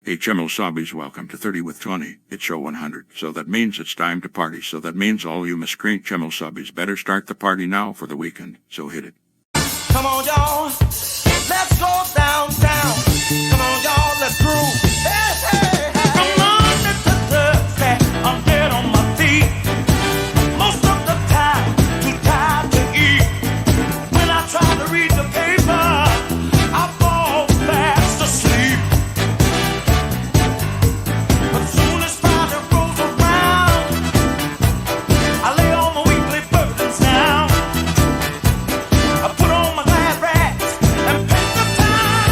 Hey, Chimosabis, welcome to 30 with 20. It's show 100. So that means it's time to party. So that means all you miscreant Chimosabis better start the party now for the weekend. So hit it. Come on, y'all. Let's go downtown. Come on, y'all. Let's groove. Hey, hey, hey. Come on, Mr. Thursday. I'm dead on my feet. Most of the time, too tired to eat. When I try to read the paper, I fall fast asleep. But soon as Friday rolls around, I lay all my weekly burdens down. I put on my glad rags and paint the town.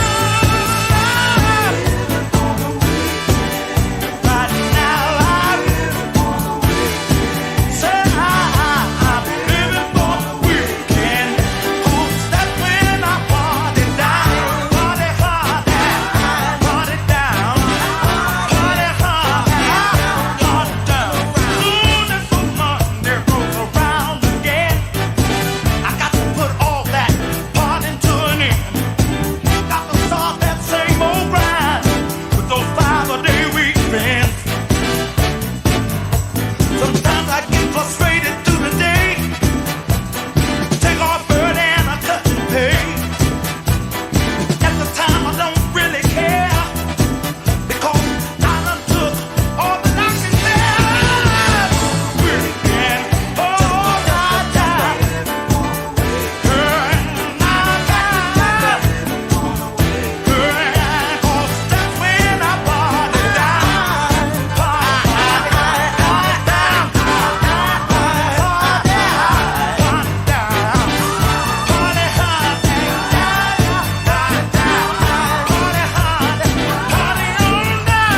Right now I'm living for the weekend. 'Cause that's when I party down, party hard, party down, party hard, party down. Soon as the Monday rolls around again, I got to put all that partying to an end. Got to start that same old grind with those 5-a-day weekends. Sometimes I get frustrated through the day. Take off bird and I touch and pay. At the time I don't really care, because I done took all that I can bear. Weekend, oh, die. Girl, cause that's when I party down, party down, party hard, party on down.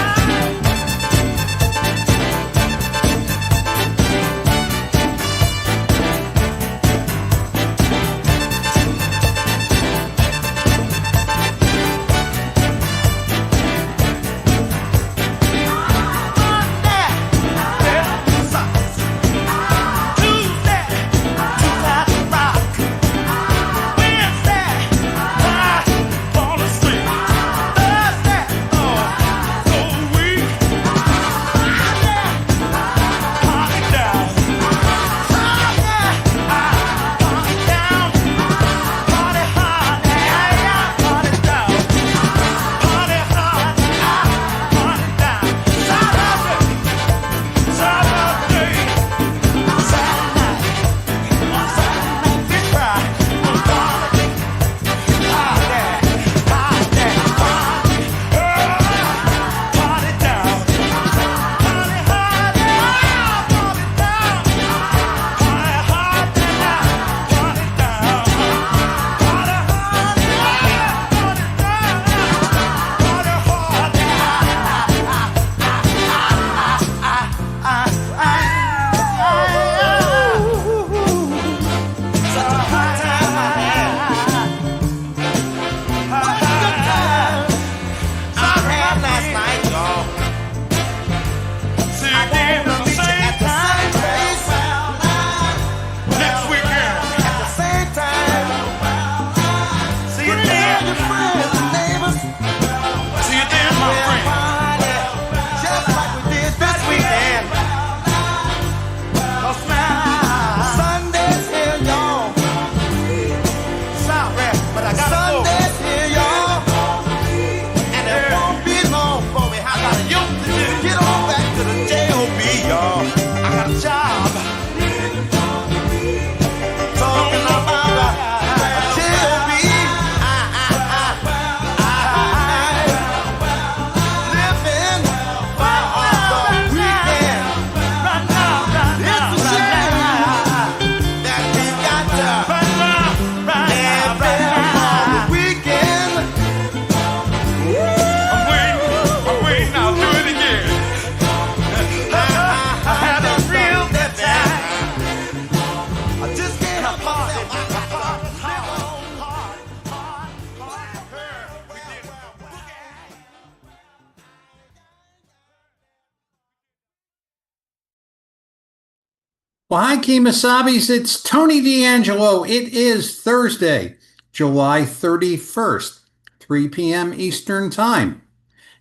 Well, hi, Kemasabis. It's Tony D'Angelo. It is Thursday, July 31st, 3 p.m. Eastern Time.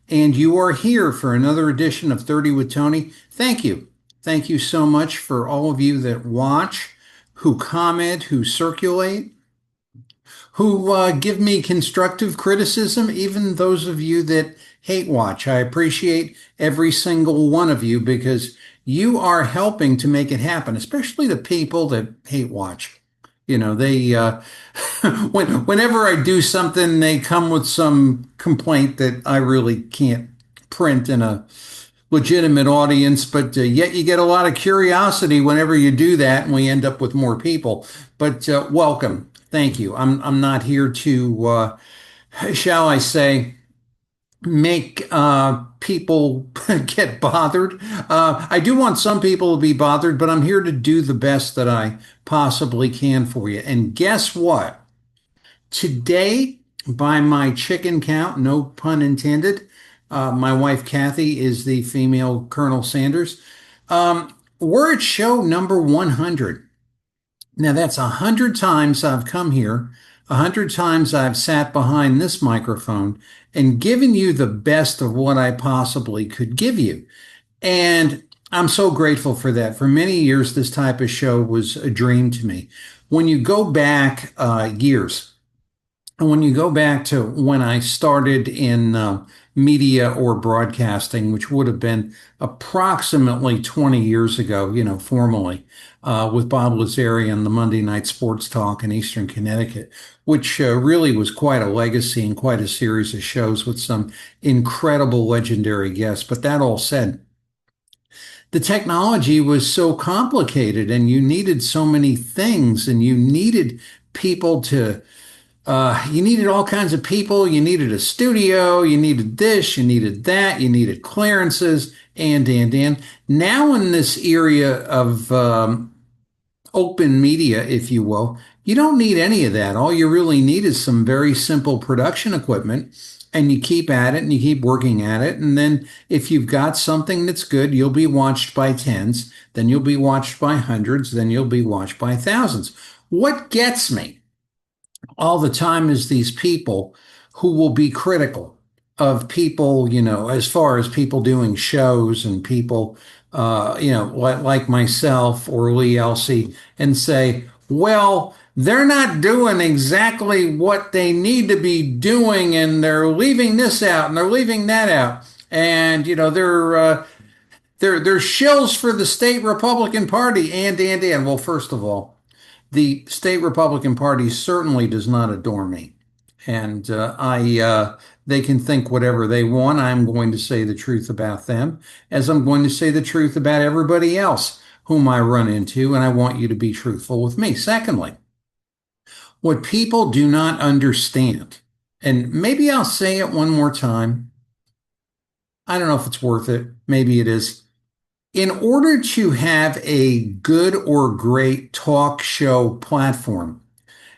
and you are here for another edition of 30 with Tony. Thank you. Thank you so much for all of you that watch, who comment, who circulate, who give me constructive criticism, even those of you that hate watch. I appreciate every single one of you because you are helping to make it happen, especially the people that hate watch. You know, they whenever I do something, they come with some complaint that I really can't print in a legitimate audience, but yet you get a lot of curiosity whenever you do that, and we end up with more people. But welcome, thank you. I'm not here to, shall I say, make people get bothered. I do want some people to be bothered, but I'm here to do the best that I possibly can for you. And guess what? Today, by my chicken count, no pun intended, my wife Kathy is the female Colonel Sanders. We're at show number 100. Now that's 100 times I've come here, 100 times I've sat behind this microphone and given you the best of what I possibly could give you. And I'm so grateful for that. For many years, this type of show was a dream to me. When you go back years, and when you go back to when I started in media or broadcasting, which would have been approximately 20 years ago, you know, formally, with Bob Lazarian, the Monday Night Sports Talk in Eastern Connecticut, which really was quite a legacy and quite a series of shows with some incredible legendary guests. But that all said, the technology was so complicated and you needed so many things and you needed people to you needed all kinds of people. You needed a studio. You needed this. You needed that. You needed clearances. And. Now in this area of open media, if you will, you don't need any of that. All you really need is some very simple production equipment. And you keep at it and you keep working at it. And then if you've got something that's good, you'll be watched by tens. Then you'll be watched by hundreds. Then you'll be watched by thousands. What gets me all the time is these people who will be critical of people, you know, as far as people doing shows and people, you know, like myself or Lee Elsey, and say, well, they're not doing exactly what they need to be doing, and they're leaving this out and they're leaving that out. And, you know, they're shills for the state Republican Party and. Well, first of all, the state Republican Party certainly does not adore me. And they can think whatever they want. I'm going to say the truth about them, as I'm going to say the truth about everybody else whom I run into, and I want you to be truthful with me. Secondly, what people do not understand, and maybe I'll say it one more time. I don't know if it's worth it. Maybe it is. In order to have a good or great talk show platform,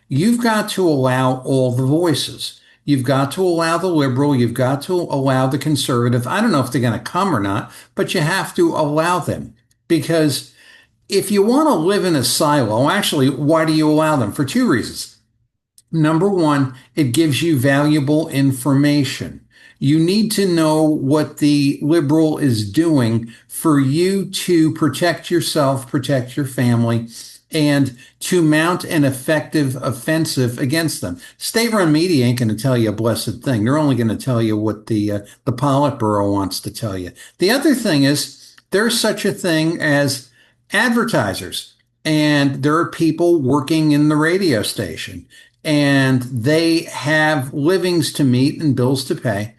you've got to allow all the voices. You've got to allow the liberal. You've got to allow the conservative. I don't know if they're going to come or not, but you have to allow them. Because if you want to live in a silo, actually, why do you allow them? For two reasons. Number one, it gives you valuable information. You need to know what the liberal is doing for you to protect yourself, protect your family, and to mount an effective offensive against them. State-run media ain't going to tell you a blessed thing. They're only going to tell you what the Politburo wants to tell you. The other thing is there's such a thing as advertisers, and there are people working in the radio station, and they have livings to meet and bills to pay.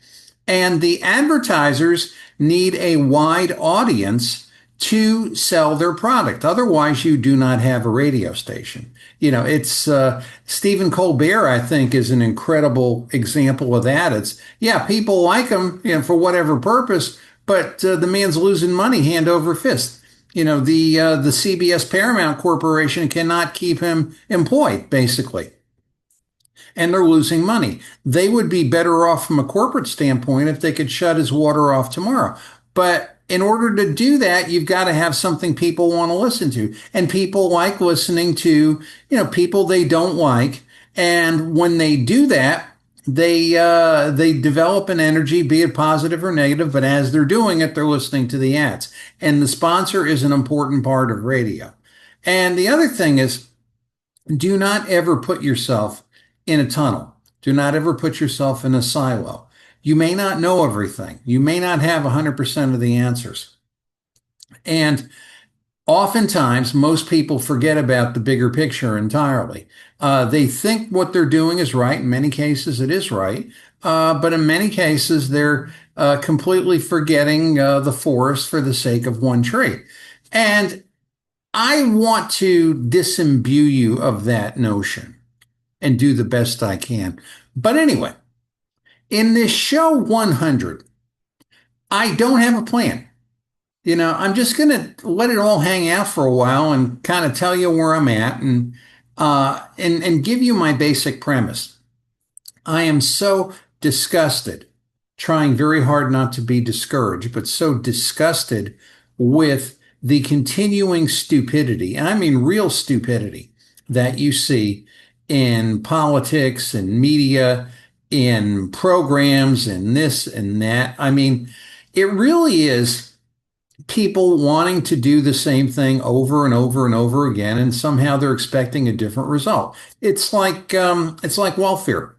And the advertisers need a wide audience to sell their product. Otherwise, you do not have a radio station. You know, it's Stephen Colbert, I think, is an incredible example of that. It's, yeah, people like him, you know, for whatever purpose, but the man's losing money hand over fist. You know, the CBS Paramount Corporation cannot keep him employed, basically. And they're losing money. They would be better off from a corporate standpoint if they could shut his water off tomorrow. But in order to do that, you've got to have something people want to listen to. And people like listening to, you know, people they don't like. And when they do that, they develop an energy, be it positive or negative, but as they're doing it, they're listening to the ads. And the sponsor is an important part of radio. And the other thing is, do not ever put yourself in a tunnel. Do not ever put yourself in a silo. You may not know everything. You may not have 100% of the answers. And oftentimes, most people forget about the bigger picture entirely. They think what they're doing is right. In many cases, it is right. But in many cases, they're completely forgetting the forest for the sake of one tree. And I want to disimbue you of that notion and do the best I can. But anyway, in this show 100, I don't have a plan. I'm just going to let it all hang out for a while and kind of tell you where I'm at and give you my basic premise. I am so disgusted, trying very hard not to be discouraged, but so disgusted with the continuing stupidity, and I mean real stupidity, that you see in politics and media, in programs and this and that. I mean, it really is people wanting to do the same thing over and over and over again, and somehow they're expecting a different result. It's like welfare.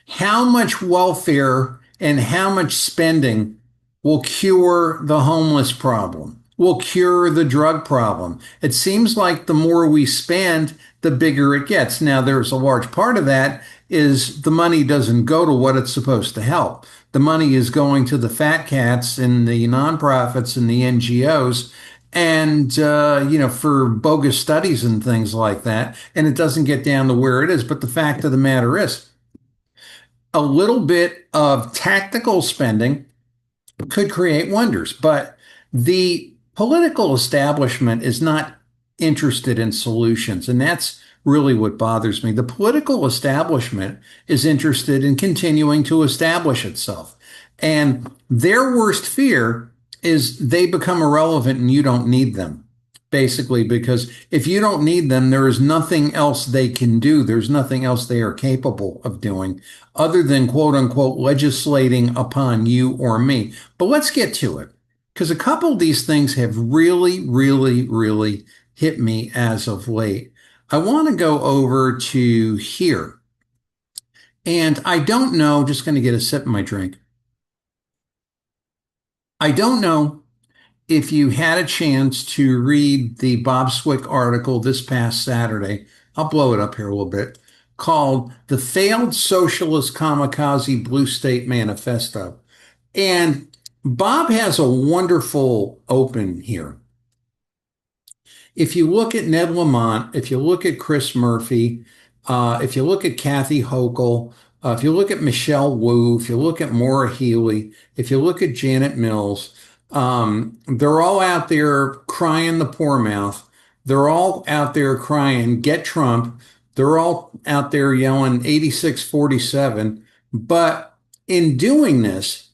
How much welfare and how much spending will cure the homeless problem, will cure the drug problem? It seems like the more we spend, the bigger it gets. Now, there's a large part of that is the money doesn't go to what it's supposed to help. The money is going to the fat cats and the nonprofits and the NGOs and, for bogus studies and things like that. And it doesn't get down to where it is. But the fact of the matter is, a little bit of tactical spending could create wonders, but the political establishment is not interested in solutions. And that's really what bothers me. The political establishment is interested in continuing to establish itself. And their worst fear is they become irrelevant and you don't need them. Basically, because if you don't need them, there is nothing else they can do. There's nothing else they are capable of doing other than quote unquote legislating upon you or me. But let's get to it, because a couple of these things have really, really, really hit me as of late. I want to go over to here. And I don't know, just going to get a sip of my drink. I don't know if you had a chance to read the Bob Swick article this past Saturday. I'll blow it up here a little bit, called The Failed Socialist Kamikaze Blue State Manifesto. And Bob has a wonderful open here. If you look at Ned Lamont, if you look at Chris Murphy, if you look at Kathy Hochul, if you look at Michelle Wu, if you look at Maura Healey, if you look at Janet Mills, they're all out there crying the poor mouth. They're all out there crying, get Trump. They're all out there yelling 86-47. But in doing this,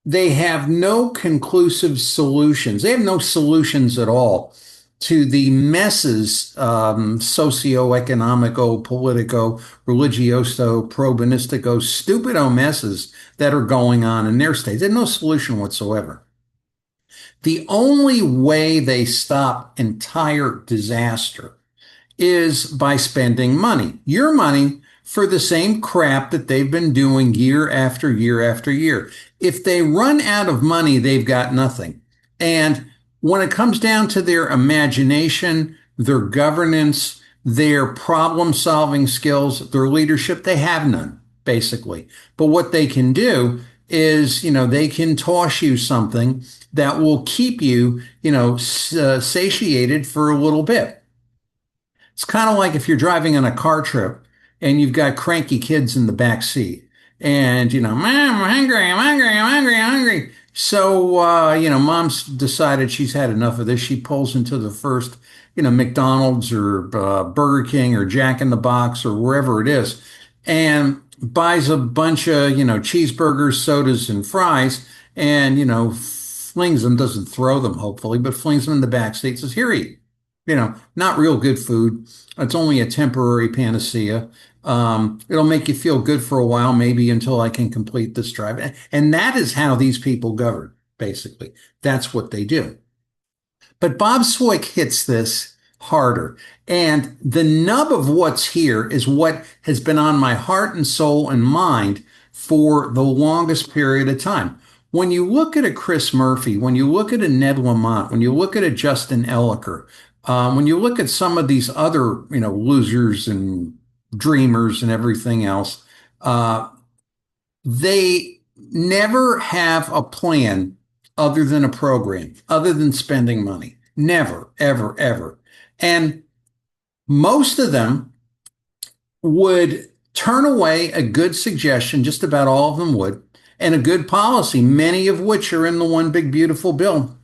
they have no conclusive solutions. They have no solutions at all to the messes, socio-economico, politico, religioso, probonistico, stupido messes that are going on in their states. There's no solution whatsoever. The only way they stop entire disaster is by spending money, your money, for the same crap that they've been doing year after year after year. If they run out of money, they've got nothing. And when it comes down to their imagination, their governance, their problem-solving skills, their leadership, they have none, basically. But what they can do is, they can toss you something that will keep you, satiated for a little bit. It's kind of like if you're driving on a car trip and you've got cranky kids in the back seat and, Mom, I'm hungry, I'm hungry, I'm hungry, I'm hungry. So, Mom's decided she's had enough of this. She pulls into the first, McDonald's or Burger King or Jack in the Box or wherever it is and buys a bunch of, cheeseburgers, sodas, and fries and, flings them, doesn't throw them, hopefully, but flings them in the back seat, says, here, eat. Not real good food. It's only a temporary panacea. It'll make you feel good for a while, maybe until I can complete this drive. And that is how these people govern, basically. That's what they do. But Bob Swick hits this harder. And the nub of what's here is what has been on my heart and soul and mind for the longest period of time. When you look at a Chris Murphy, when you look at a Ned Lamont, when you look at a Justin Elicker, when you look at some of these other, losers and dreamers and everything else, they never have a plan other than a program, other than spending money. Never, ever, ever. And most of them would turn away a good suggestion, just about all of them would, and a good policy, many of which are in the One Big Beautiful Bill,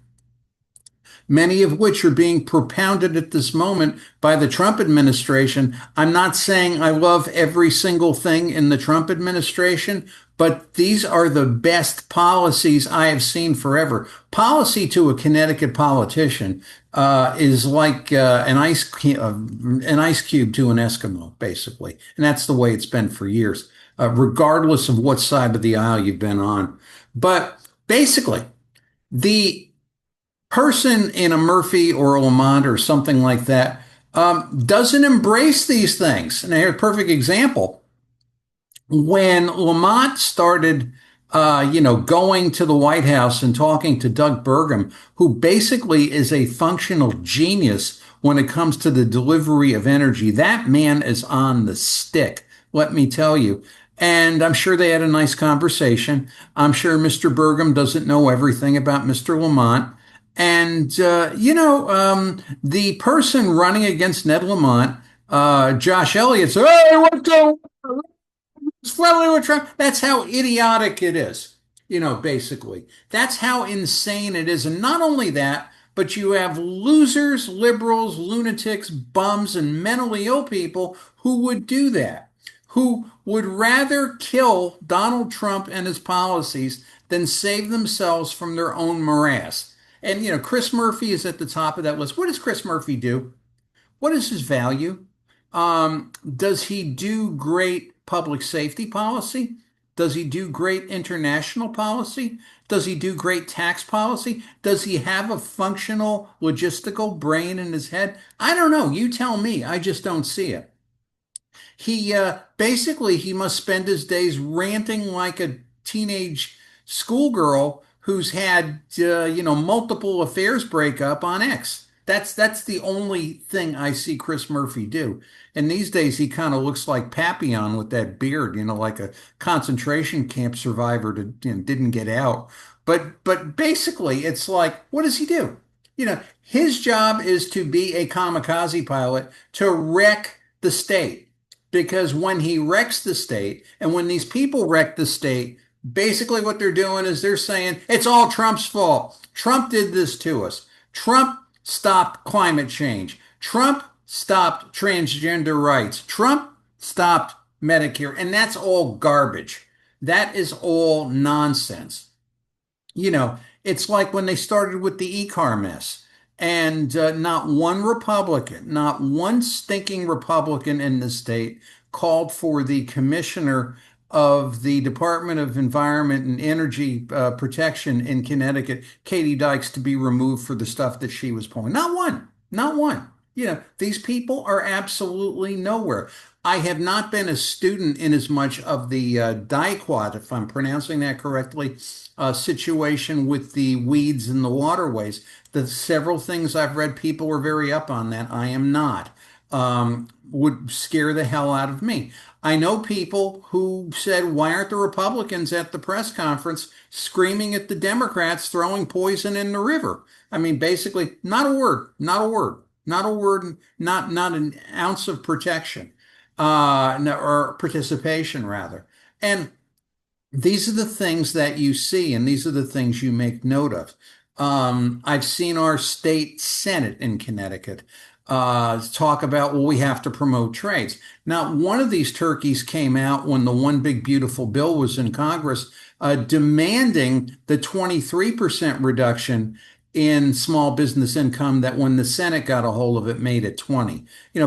many of which are being propounded at this moment by the Trump administration. I'm not saying I love every single thing in the Trump administration, but these are the best policies I have seen forever. Policy to a Connecticut politician is like an ice cube to an Eskimo, basically. And that's the way it's been for years, regardless of what side of the aisle you've been on. But basically, the person in a Murphy or a Lamont or something like that doesn't embrace these things. And here's a perfect example. When Lamont started, going to the White House and talking to Doug Burgum, who basically is a functional genius when it comes to the delivery of energy, that man is on the stick, let me tell you. And I'm sure they had a nice conversation. I'm sure Mr. Burgum doesn't know everything about Mr. Lamont. And, the person running against Ned Lamont, Josh Elliott, said, hey, what's going on? It's friendly with Trump. That's how idiotic it is, basically. That's how insane it is. And not only that, but you have losers, liberals, lunatics, bums, and mentally ill people who would do that, who would rather kill Donald Trump and his policies than save themselves from their own morass. And, Chris Murphy is at the top of that list. What does Chris Murphy do? What is his value? Does he do great public safety policy? Does he do great international policy? Does he do great tax policy? Does he have a functional logistical brain in his head? I don't know. You tell me. I just don't see it. He basically he must spend his days ranting like a teenage schoolgirl who's had multiple affairs break up on X. That's the only thing I see Chris Murphy do. And these days he kind of looks like Papillon with that beard, like a concentration camp survivor that didn't get out. But basically it's like, what does he do? His job is to be a kamikaze pilot to wreck the state. Because when he wrecks the state and when these people wreck the state, basically what they're doing is they're saying it's all Trump's fault. Trump did this to us. Trump stopped climate change. Trump stopped transgender rights. Trump stopped Medicare. And that's all garbage. That is all nonsense. It's like when they started with the e-car mess. And not one Republican, not one stinking Republican in the state called for the commissioner of the Department of Environment and Energy Protection in Connecticut, Katie Dykes, to be removed for the stuff that she was pulling. Not one, not one. These people are absolutely nowhere. I have not been a student in as much of the Daiquat, if I'm pronouncing that correctly, situation with the weeds in the waterways. The several things I've read, people were very up on that. I am not. Would scare the hell out of me. I know people who said, why aren't the Republicans at the press conference screaming at the Democrats throwing poison in the river? I mean, basically, not a word, not a word, not a word, not an ounce of protection, or participation rather. And these are the things that you see, and these are the things you make note of. I've seen our state Senate in Connecticut talk about, well, we have to promote trades. Now, one of these turkeys came out when the One Big Beautiful Bill was in Congress, demanding the 23% reduction in small business income that when the Senate got a hold of it, made it 20.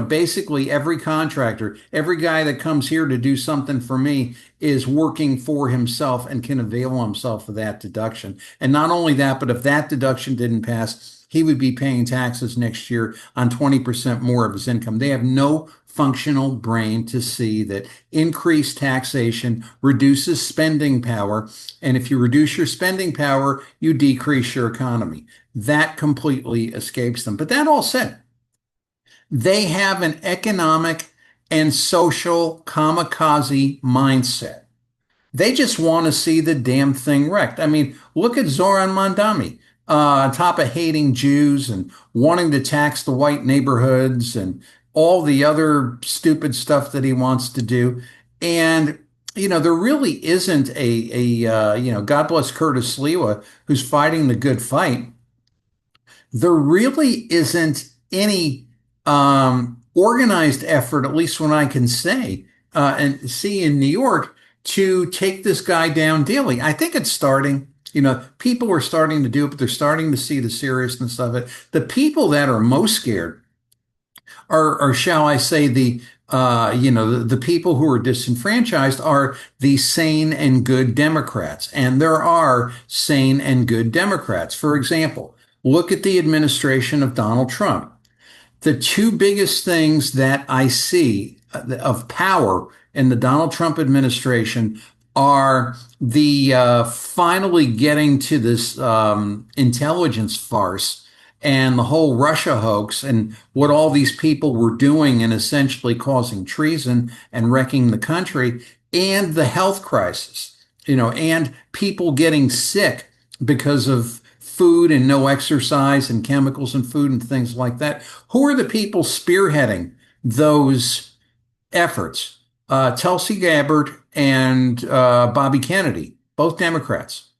Basically every contractor, every guy that comes here to do something for me is working for himself and can avail himself of that deduction. And not only that, but if that deduction didn't pass, he would be paying taxes next year on 20% more of his income. They have no functional brain to see that increased taxation reduces spending power. And if you reduce your spending power, you decrease your economy. That completely escapes them. But that all said, they have an economic and social kamikaze mindset. They just want to see the damn thing wrecked. I mean, look at Zoran Mandami, on top of hating Jews and wanting to tax the white neighborhoods and all the other stupid stuff that he wants to do. And, there really isn't God bless Curtis Sliwa, who's fighting the good fight. There really isn't any organized effort, at least when I can say, and see in New York, to take this guy down daily. I think it's starting. People are starting to do it, but they're starting to see the seriousness of it. The people that are most scared are shall I say, the people who are disenfranchised are the sane and good Democrats. And there are sane and good Democrats. For example, look at the administration of Donald Trump. The two biggest things that I see of power in the Donald Trump administration are the finally getting to this intelligence farce and the whole Russia hoax and what all these people were doing and essentially causing treason and wrecking the country, and the health crisis, and people getting sick because of food and no exercise and chemicals in food and things like that. Who are the people spearheading those efforts? Tulsi Gabbard and Bobby Kennedy, both Democrats.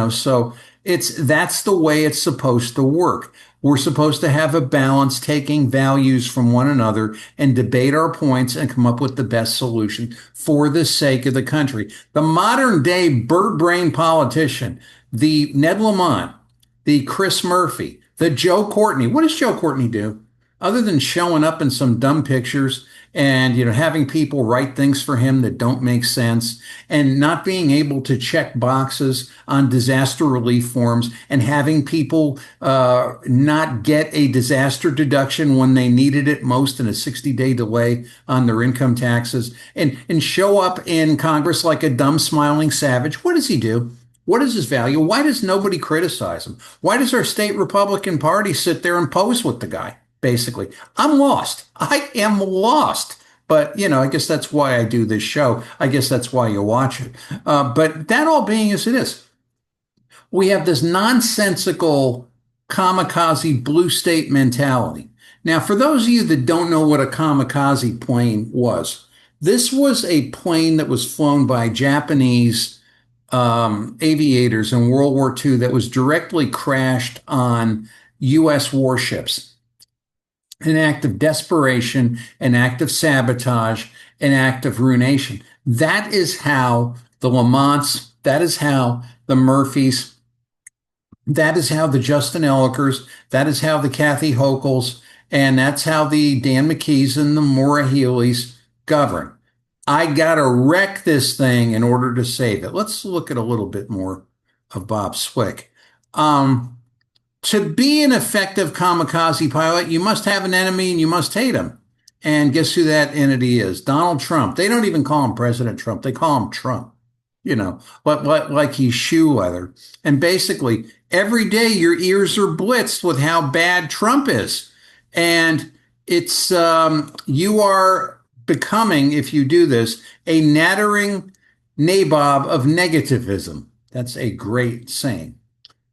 So that's the way it's supposed to work. We're supposed to have a balance, taking values from one another and debate our points and come up with the best solution for the sake of the country. The modern day bird brain politician, the Ned Lamont, the Chris Murphy, the Joe Courtney. What does Joe Courtney do? Other than showing up in some dumb pictures and, having people write things for him that don't make sense and not being able to check boxes on disaster relief forms and having people not get a disaster deduction when they needed it most in a 60-day delay on their income taxes and show up in Congress like a dumb smiling savage. What does he do? What is his value? Why does nobody criticize him? Why does our state Republican Party sit there and pose with the guy? Basically, I'm lost. I am lost. But, I guess that's why I do this show. I guess that's why you watch it. But that all being as it is, we have this nonsensical kamikaze blue state mentality. Now, for those of you that don't know what a kamikaze plane was, this was a plane that was flown by Japanese aviators in World War II that was directly crashed on U.S. warships. An act of desperation, an act of sabotage, an act of ruination. That is how the Lamonts, that is how the Murphys, that is how the Justin Ellikers, that is how the Kathy Hochul's, and that's how the Dan McKees and the Maura Healey's govern. I got to wreck this thing in order to save it. Let's look at a little bit more of Bob Swick. To be an effective kamikaze pilot, you must have an enemy and you must hate him. And guess who that entity is? Donald Trump. They don't even call him President Trump. They call him Trump, like he's shoe leather. And basically, every day your ears are blitzed with how bad Trump is. And it's, you are becoming, if you do this, a nattering nabob of negativism. That's a great saying.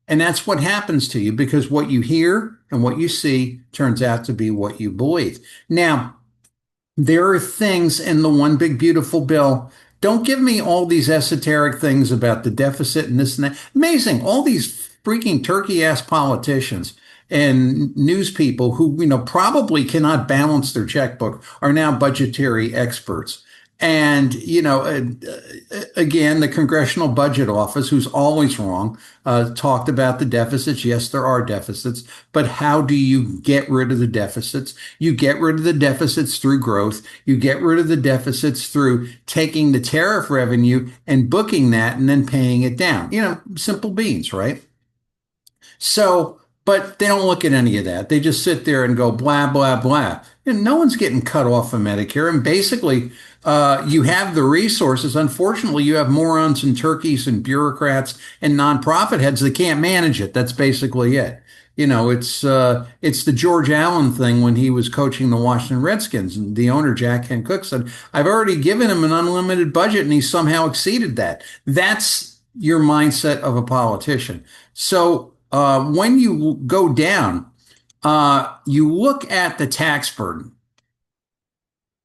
And that's what happens to you because what you hear and what you see turns out to be what you believe. Now, there are things in the one big beautiful bill. Don't give me all these esoteric things about the deficit and this and that. Amazing. All these freaking turkey ass politicians and news people who, probably cannot balance their checkbook are now budgetary experts. And, again, the Congressional Budget Office, who's always wrong, talked about the deficits. Yes, there are deficits, but how do you get rid of the deficits? You get rid of the deficits through growth. You get rid of the deficits through taking the tariff revenue and booking that and then paying it down. Simple beans, right? So, but they don't look at any of that. They just sit there and go blah, blah, blah. And no one's getting cut off of Medicare. And basically, you have the resources. Unfortunately, you have morons and turkeys and bureaucrats and nonprofit heads that can't manage it. That's basically it. It's the George Allen thing when he was coaching the Washington Redskins, and the owner Jack Kent Cooke said, "I've already given him an unlimited budget, and he somehow exceeded that." That's your mindset of a politician. So when you go down, you look at the tax burden.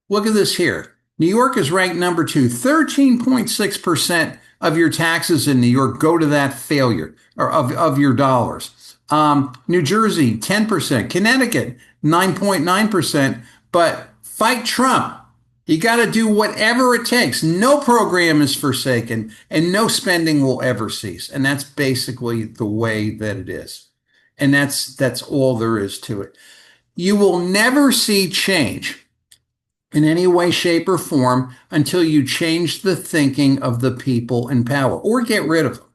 Look at this here. New York is ranked number 2. 13.6% of your taxes in New York go to that failure or of your dollars. New Jersey, 10%. Connecticut, 9.9%. But fight Trump. You got to do whatever it takes. No program is forsaken and no spending will ever cease. And that's basically the way that it is. And that's all there is to it. You will never see change in any way, shape, or form until you change the thinking of the people in power or get rid of them.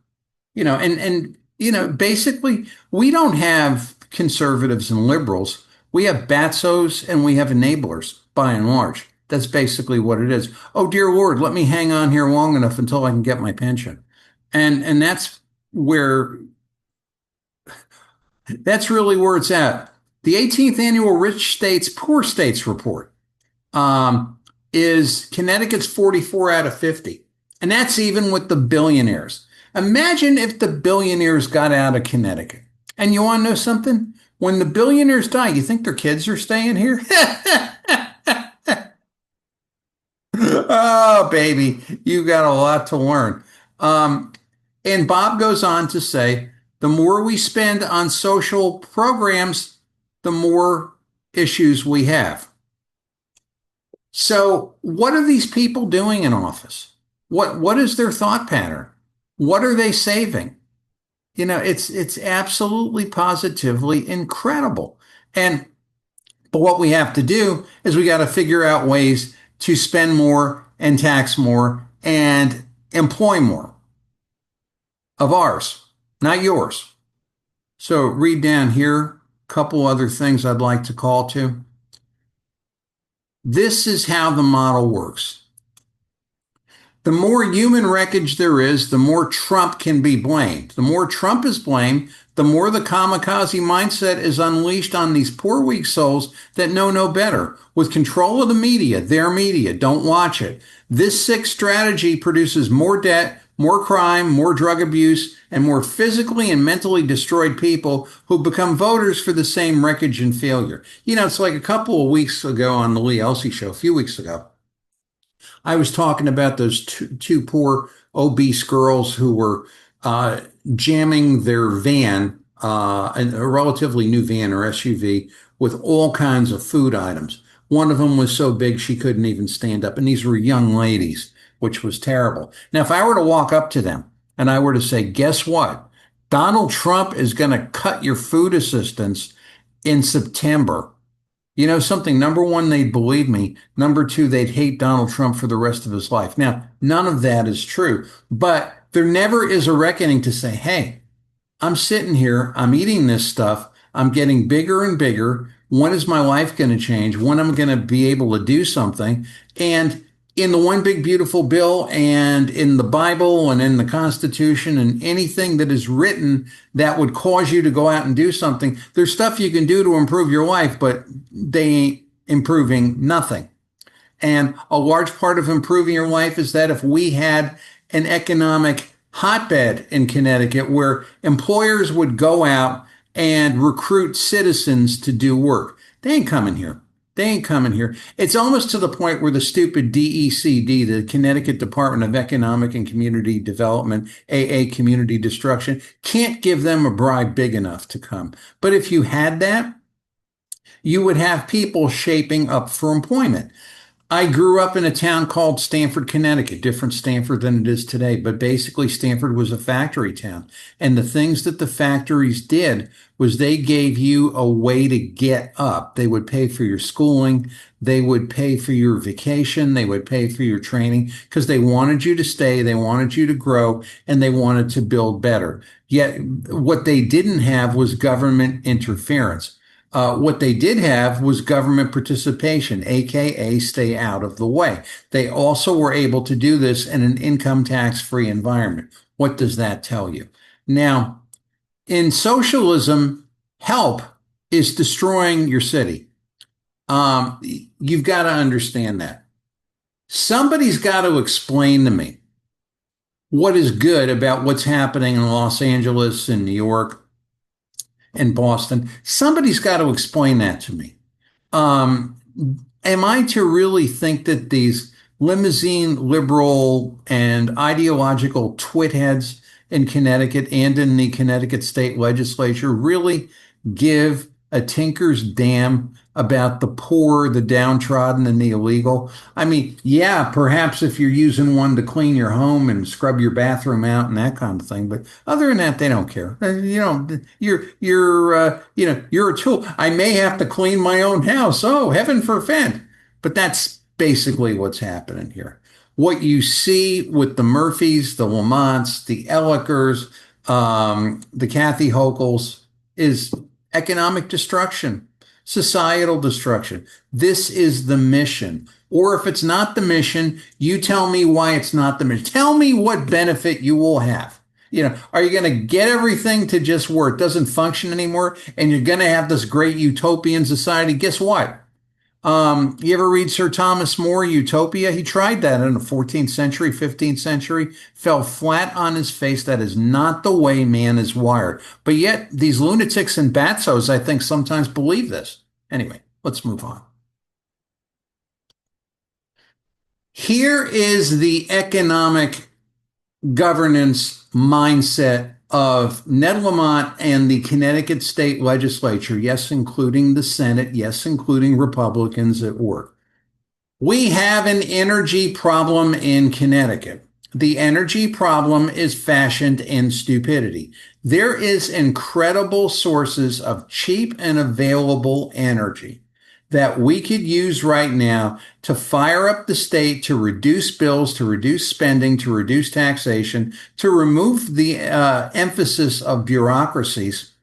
Basically, we don't have conservatives and liberals. We have batzos and we have enablers by and large. That's basically what it is. Oh, dear Lord, let me hang on here long enough until I can get my pension. And that's really where it's at. The 18th annual Rich States, Poor States report is Connecticut's 44 out of 50. And that's even with the billionaires. Imagine if the billionaires got out of Connecticut. And you want to know something? When the billionaires die, you think their kids are staying here? Oh, baby, you got a lot to learn. And Bob goes on to say, the more we spend on social programs, the more issues we have. So what are these people doing in office? What is their thought pattern? What are they saving? It's absolutely positively incredible. But what we have to do is we got to figure out ways to spend more and tax more and employ more of ours, not yours. So read down here, a couple other things I'd like to call to. This is how the model works. The more human wreckage there is, the more Trump can be blamed. The more Trump is blamed, the more the kamikaze mindset is unleashed on these poor, weak souls that know no better. With control of the media, their media, don't watch it. This sick strategy produces more debt, more crime, more drug abuse, and more physically and mentally destroyed people who become voters for the same wreckage and failure. It's like a couple of weeks ago on the Lee Elsey show, a few weeks ago, I was talking about those two poor obese girls who were jamming their van, a relatively new van or SUV, with all kinds of food items. One of them was so big she couldn't even stand up. And these were young ladies, which was terrible. Now, if I were to walk up to them and I were to say, guess what? Donald Trump is going to cut your food assistance in September. You know something? Number one, they'd believe me. Number two, they'd hate Donald Trump for the rest of his life. Now, none of that is true, but there never is a reckoning to say, hey, I'm sitting here, I'm eating this stuff, I'm getting bigger and bigger. When is my life going to change? When am I going to be able to do something? And in the One Big Beautiful Bill and in the Bible and in the Constitution and anything that is written that would cause you to go out and do something, there's stuff you can do to improve your life, but they ain't improving nothing. And a large part of improving your life is that if we had an economic hotbed in Connecticut where employers would go out and recruit citizens to do work, they ain't coming here. They ain't coming here. It's almost to the point where the stupid DECD, the Connecticut Department of Economic and Community Development, AA Community Destruction, can't give them a bribe big enough to come. But if you had that, you would have people shaping up for employment. I grew up in a town called Stamford, Connecticut, different Stamford than it is today, but basically Stamford was a factory town. And the things that the factories did was they gave you a way to get up. They would pay for your schooling, they would pay for your vacation, they would pay for your training because they wanted you to stay, they wanted you to grow, and they wanted to build better. Yet what they didn't have was government interference. What they did have was government participation, aka stay out of the way. They also were able to do this in an income tax free environment. What does that tell you? Now, in socialism, help is destroying your city. You've got to understand that. Somebody's got to explain to me what is good about what's happening in Los Angeles and New York and Boston. Somebody's got to explain that to me. Am I to really think that these limousine liberal and ideological twit heads in Connecticut and in the Connecticut state legislature really give a tinker's damn about the poor, the downtrodden, and the illegal? I mean, yeah, perhaps if you're using one to clean your home and scrub your bathroom out and that kind of thing, but other than that, they don't care. You're a tool. I may have to clean my own house. Oh, heaven forfend! But that's basically what's happening here. What you see with the Murphys, the Lamonts, the Ellikers, the Kathy Hochul's is economic destruction, societal destruction. This is the mission. Or if it's not the mission, you tell me why it's not the mission. Tell me what benefit you will have. Are you going to get everything to just where it doesn't function anymore and you're going to have this great utopian society? Guess what? You ever read Sir Thomas More, Utopia? He tried that in the 14th century, 15th century, fell flat on his face. That is not the way man is wired. But yet these lunatics and batzos, I think, sometimes believe this. Anyway, let's move on. Here is the economic governance mindset of Ned Lamont and the Connecticut state legislature, yes, including the Senate, yes, including Republicans at work. We have an energy problem in Connecticut. The energy problem is fashioned in stupidity. There is incredible sources of cheap and available energy that we could use right now to fire up the state, to reduce bills, to reduce spending, to reduce taxation, to remove the emphasis of bureaucracies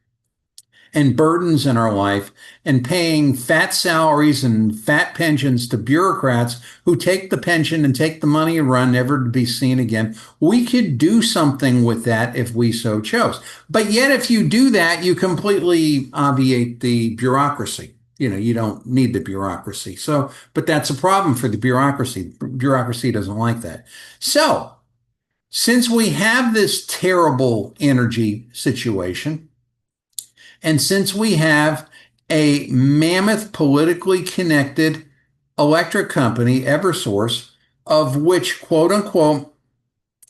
and burdens in our life, and paying fat salaries and fat pensions to bureaucrats who take the pension and take the money and run, never to be seen again. We could do something with that if we so chose. But yet, if you do that, you completely obviate the bureaucracy. You don't need the bureaucracy. But that's a problem for the bureaucracy. Bureaucracy doesn't like that. So, since we have this terrible energy situation, and since we have a mammoth politically connected electric company, Eversource, of which, quote unquote,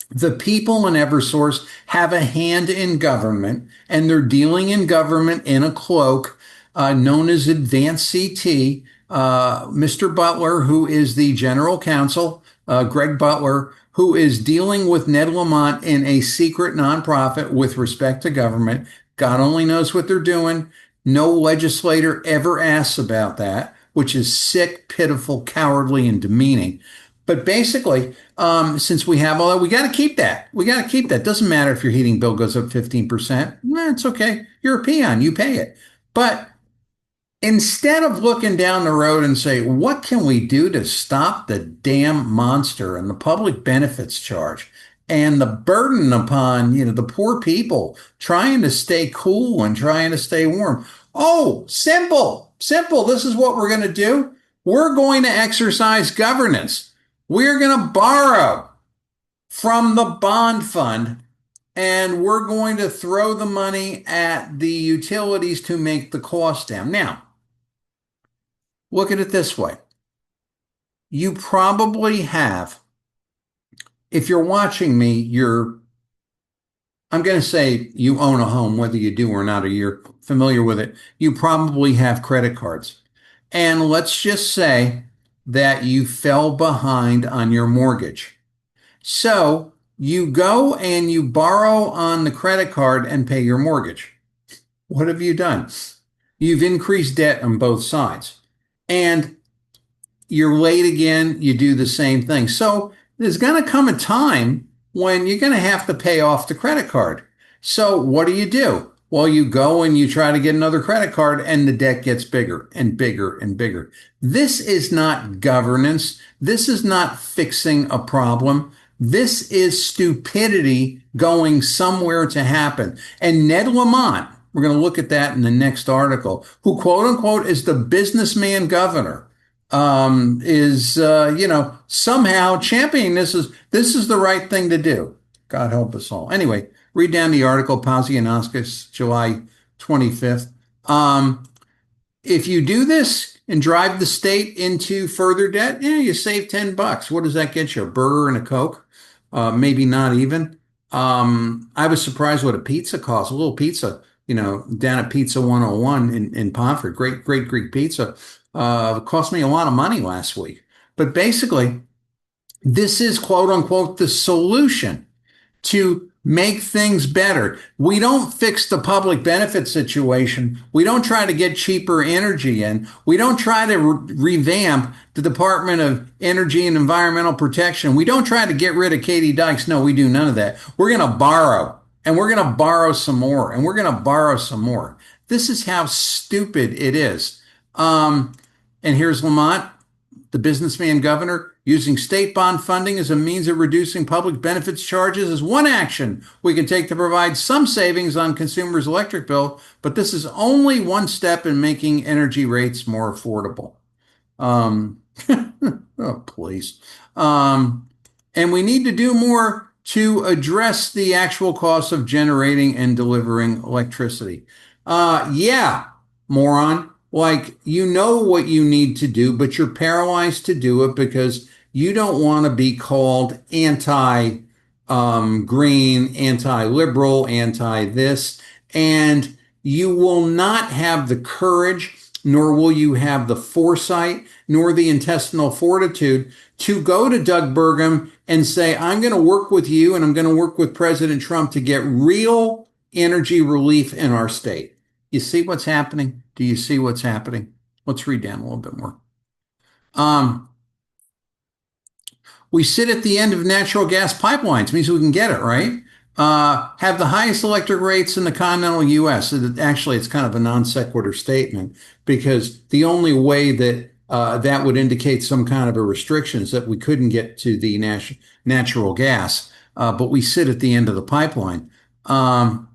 the people in Eversource have a hand in government, and they're dealing in government in a cloak known as Advanced CT. Mr. Butler, who is the general counsel, Greg Butler, who is dealing with Ned Lamont in a secret nonprofit with respect to government. God only knows what they're doing. No legislator ever asks about that, which is sick, pitiful, cowardly, and demeaning. But basically, since we have all that, we got to keep that. We got to keep that. Doesn't matter if your heating bill goes up 15%. It's okay. You're a peon. You pay it. But instead of looking down the road and say, what can we do to stop the damn monster and the public benefits charge and the burden upon, the poor people trying to stay cool and trying to stay warm? Oh, simple. This is what we're going to do. We're going to exercise governance. We're going to borrow from the bond fund, and we're going to throw the money at the utilities to make the cost down. Now, look at it this way. You probably have, if you're watching me, I'm going to say you own a home, whether you do or not, or you're familiar with it. You probably have credit cards. And let's just say that you fell behind on your mortgage. So you go and you borrow on the credit card and pay your mortgage. What have you done? You've increased debt on both sides. And you're late again, you do the same thing. So there's going to come a time when you're going to have to pay off the credit card. So what do? Well, you go and you try to get another credit card and the debt gets bigger and bigger and bigger. This is not governance. This is not fixing a problem. This is stupidity going somewhere to happen. And Ned Lamont, we're going to look at that in the next article, who quote unquote is the businessman governor, is somehow championing this is the right thing to do. God help us all. Anyway, read down the article, Pazianowskis, July 25th. If you do this and drive the state into further debt, you save $10. What does that get you? A burger and a Coke? Maybe not even. I was surprised what a pizza costs. A little pizza, down at Pizza 101 in Pomfret, great Greek pizza. Cost me a lot of money last week. But basically, this is quote unquote the solution to make things better. We don't fix the public benefit situation. We don't try to get cheaper energy in. We don't try to revamp the Department of Energy and Environmental Protection. We don't try to get rid of Katie Dykes. No, we do none of that. We're going to borrow, and we're going to borrow some more, and we're going to borrow some more. This is how stupid it is. And here's Lamont, the businessman governor, using state bond funding as a means of reducing public benefits charges is one action we can take to provide some savings on consumers' electric bill, but this is only one step in making energy rates more affordable. Oh, please. And we need to do more to address the actual cost of generating and delivering electricity. Yeah, moron. Like, you know what you need to do, but you're paralyzed to do it because you don't want to be called anti-green, anti-liberal, anti-this, and you will not have the courage, nor will you have the foresight, nor the intestinal fortitude to go to Doug Burgum and say, I'm going to work with you and I'm going to work with President Trump to get real energy relief in our state. You see what's happening? Do you see what's happening? Let's read down a little bit more. We sit at the end of natural gas pipelines, means we can get it, right? Have the highest electric rates in the continental U.S. Actually, it's kind of a non sequitur statement because the only way that that would indicate some kind of a restriction is that we couldn't get to the natural gas, but we sit at the end of the pipeline. And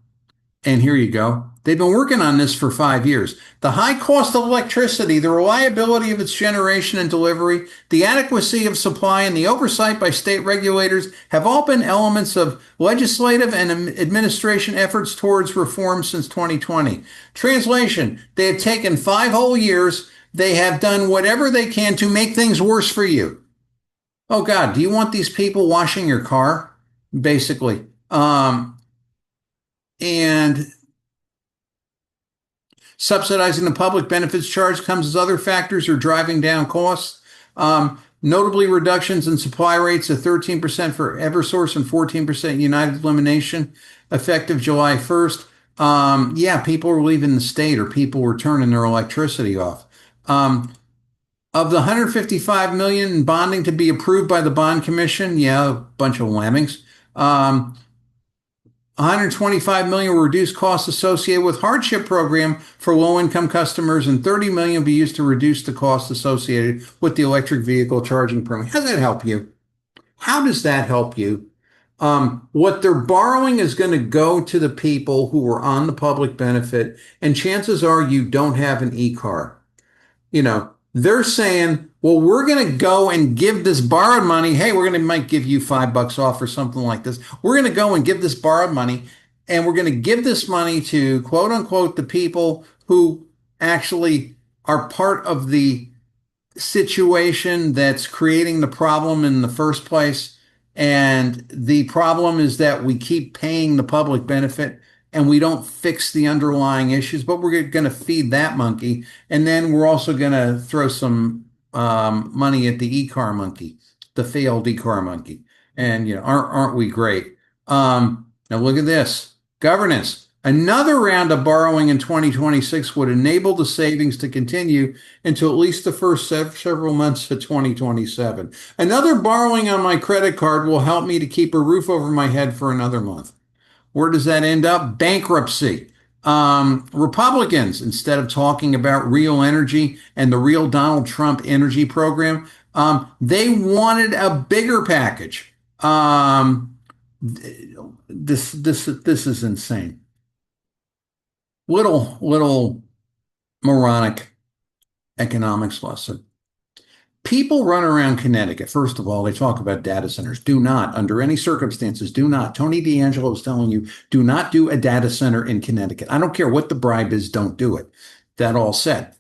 here you go. They've been working on this for 5 years. The high cost of electricity, the reliability of its generation and delivery, the adequacy of supply, and the oversight by state regulators have all been elements of legislative and administration efforts towards reform since 2020. Translation, they have taken 5 whole years. They have done whatever they can to make things worse for you. Oh, God, do you want these people washing your car? Basically. And subsidizing the public benefits charge comes as other factors are driving down costs. Notably, reductions in supply rates of 13% for Eversource and 14% United Illumination, effective July 1st. People were leaving the state or people were turning their electricity off. Of the $155 million in bonding to be approved by the Bond Commission, a bunch of lemmings. $125 million will reduce costs associated with hardship program for low-income customers, and $30 million will be used to reduce the costs associated with the electric vehicle charging permit. How does that help you? How does that help you? What they're borrowing is going to go to the people who are on the public benefit, and chances are you don't have an e-car. They're saying, well, we're going to go and give this borrowed money. Hey, might give you $5 off or something like this. We're going to go and give this borrowed money, and we're going to give this money to quote unquote the people who actually are part of the situation that's creating the problem in the first place. And the problem is that we keep paying the public benefit and we don't fix the underlying issues, but we're going to feed that monkey. And then we're also going to throw some money at the e-car monkey, the failed e-car monkey. And, aren't we great? Now look at this. Governance. Another round of borrowing in 2026 would enable the savings to continue until at least the first several months of 2027. Another borrowing on my credit card will help me to keep a roof over my head for another month. Where does that end up? Bankruptcy. Republicans, instead of talking about real energy and the real Donald Trump energy program, they wanted a bigger package. This is insane. Little moronic economics lesson. People run around Connecticut. First of all, they talk about data centers. Do not, under any circumstances, do not. Tony D'Angelo is telling you, do not do a data center in Connecticut. I don't care what the bribe is, don't do it. That all said,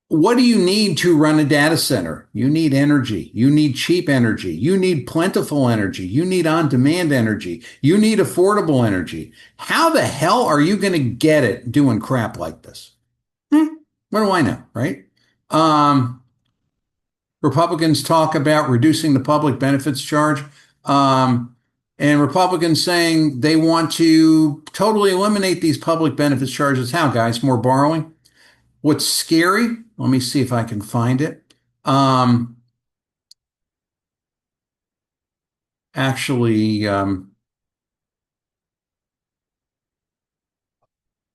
what do you need to run a data center? You need energy. You need cheap energy. You need plentiful energy. You need on-demand energy. You need affordable energy. How the hell are you going to get it doing crap like this? What do I know, right? Republicans talk about reducing the public benefits charge. And Republicans saying they want to totally eliminate these public benefits charges. How, guys? More borrowing? What's scary? Let me see if I can find it. Actually, let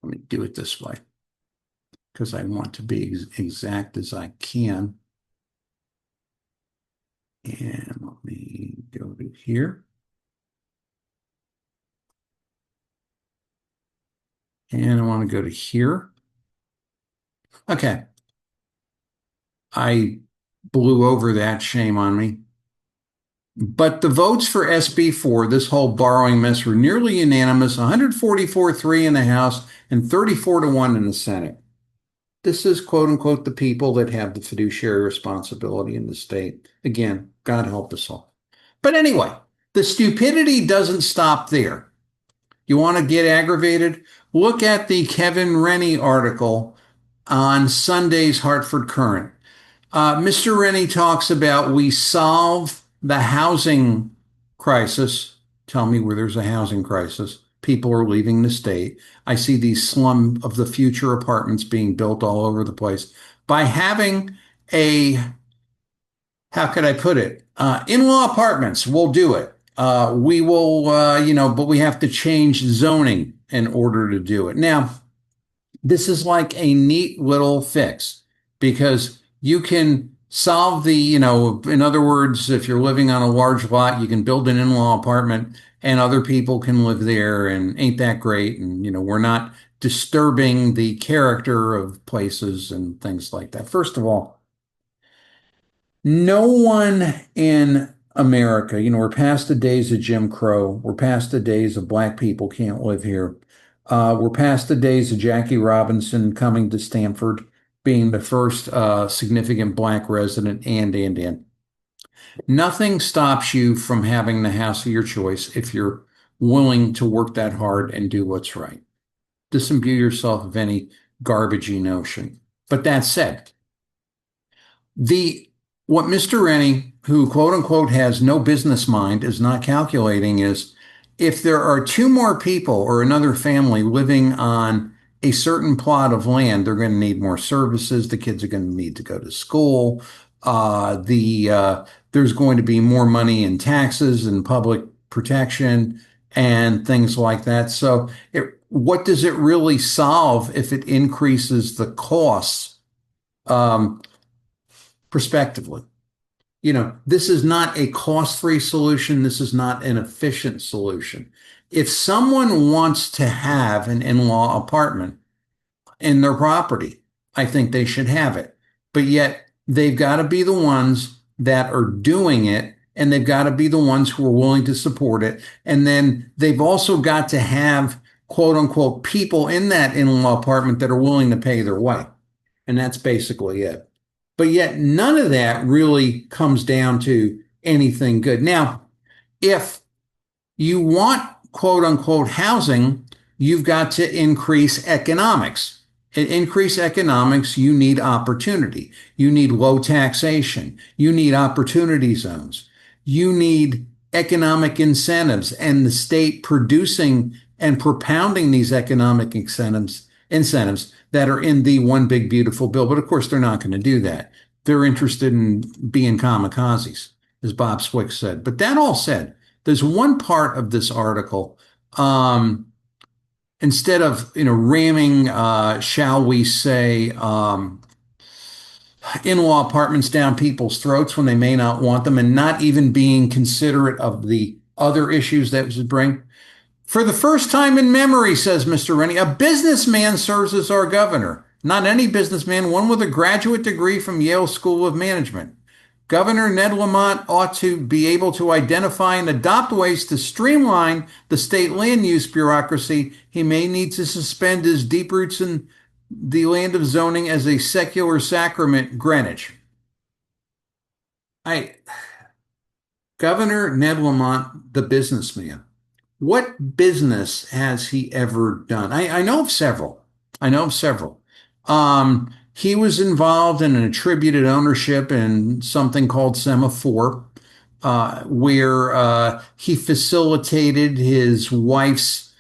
me do it this way because I want to be exact as I can. And let me go to here. And I want to go to here. Okay. I blew over that, shame on me. But the votes for SB4, this whole borrowing mess, were nearly unanimous, 144-3 in the House and 34-1 in the Senate. This is, quote unquote, the people that have the fiduciary responsibility in the state. Again, God help us all. But anyway, the stupidity doesn't stop there. You want to get aggravated? Look at the Kevin Rennie article on Sunday's Hartford Courant. Mr. Rennie talks about we solve the housing crisis. Tell me where there's a housing crisis. People are leaving the state. I see these slum of the future apartments being built all over the place by having how could I put it? In-law apartments. We'll do it. We will, but we have to change zoning in order to do it. Now, this is like a neat little fix because you can solve in other words, if you're living on a large lot, you can build an in-law apartment and other people can live there, and ain't that great? And, we're not disturbing the character of places and things like that. First of all, no one in America, we're past the days of Jim Crow. We're past the days of black people can't live here. We're past the days of Jackie Robinson coming to Stanford, being the first significant black resident, and. Nothing stops you from having the house of your choice if you're willing to work that hard and do what's right. Disimbue yourself of any garbagey notion. But that said, what Mr. Rennie, who quote unquote has no business mind, is not calculating is if there are two more people or another family living on a certain plot of land, they're going to need more services. The kids are going to need to go to school. There's going to be more money in taxes and public protection and things like that. So what does it really solve if it increases the costs prospectively? This is not a cost-free solution. This is not an efficient solution. If someone wants to have an in-law apartment in their property, I think they should have it. But yet they've got to be the ones that are doing it, and they've got to be the ones who are willing to support it. And then they've also got to have, quote unquote, people in that in-law apartment that are willing to pay their way. And that's basically it. But yet none of that really comes down to anything good. Now, if you want, quote unquote, housing, you've got to increase economics. increase economics, you need opportunity. You need low taxation. You need opportunity zones. You need economic incentives and the state producing and propounding these economic incentives that are in the one big beautiful bill. But of course, they're not going to do that. They're interested in being kamikazes, as Bob Swick said. But that all said, there's one part of this article, instead of ramming, shall we say, in-law apartments down people's throats when they may not want them, and not even being considerate of the other issues that would bring. For the first time in memory, says Mr. Rennie, a businessman serves as our governor. Not any businessman, one with a graduate degree from Yale School of Management. Governor Ned Lamont ought to be able to identify and adopt ways to streamline the state land use bureaucracy. He may need to suspend his deep roots in the land of zoning as a secular sacrament, Greenwich. Governor Ned Lamont, the businessman. What business has he ever done? I know of several. He was involved in an attributed ownership in something called Semaphore, where he facilitated his wife's